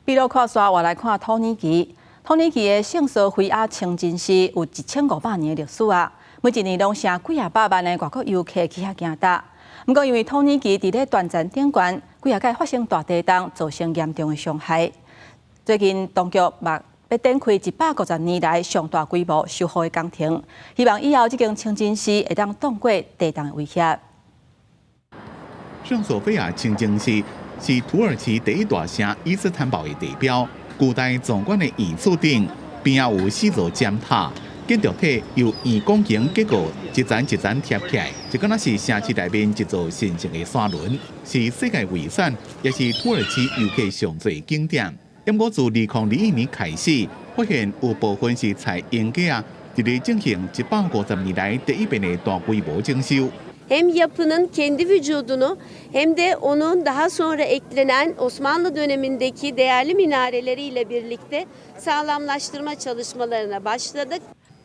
比如看刷，我来看土耳其。土耳其的圣索菲亚清真寺有1500年的历史啊，每一年拢成几百万的外国游客去遐行踏。不过因为土耳其伫咧断层顶悬，几下届发生大地震，造成严重的伤害。最近当局目要展开150年来上大规模修复的工程，希望以后这间清真寺会当挡过地震的威胁。圣索菲亚清真寺是土耳其第一大城伊斯坦堡的地标。古代壮观的圆柱顶边仔有4座尖塔，建筑体由圆拱形结构一层一层贴起来，就敢若是城市内面一座神圣的山轮，是世界遗产，也是土耳其游客上最景点。不过自2021年开始，发现有部分是采英格啊，伫咧进行150年来第一遍的大规模整修。Hem yapının kendi vücudunu hem de onun daha sonra eklenen Osmanlı dönemindeki değerli minareleriyle birlikte sağlamlaştırma çalışmalarına başladık.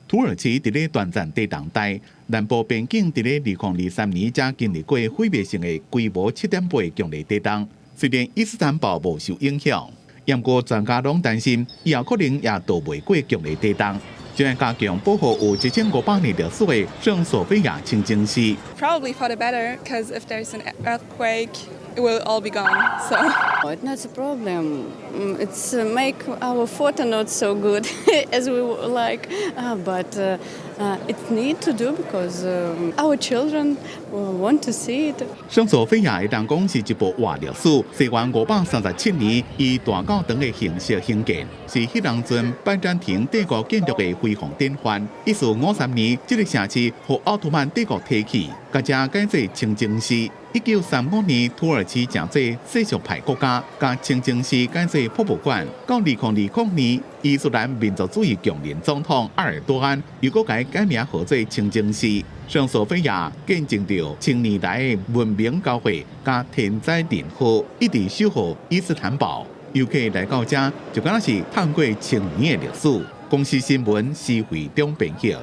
土耳其伫咧短暂地动带，南部边境伫咧2023年才经历过毁灭性的规模7.8强烈地震。虽然伊斯坦堡无受影响，不过专家拢担心以后可能也逃袂过强烈地震。 就要加强保护有1500年历史的圣索菲亚清真寺。Probably for the better, because if there's an earthquake, it will all be gone. So it's not a problem. It's make our photo not so good as we would like, but it need to do because our children want to see it. 圣索菲亚的人讲是一部活历史，西元537年以大教堂的形式兴建，是迄当阵拜占庭帝国建筑的辉煌典范。1453年，这个城市被奥图曼帝国提起，甲这改做清真寺。1935年，土耳其正做世俗派国家，甲清真寺改做博物馆。到2020年，伊斯兰民族主义强人总统埃尔多安又搁改名号做清真寺。圣索菲亚见证着千年来的文明交汇，甲天灾人祸，一直守护伊斯坦堡。游客来到这，就敢若是探过千年的历史。公司新闻，施惠中编辑。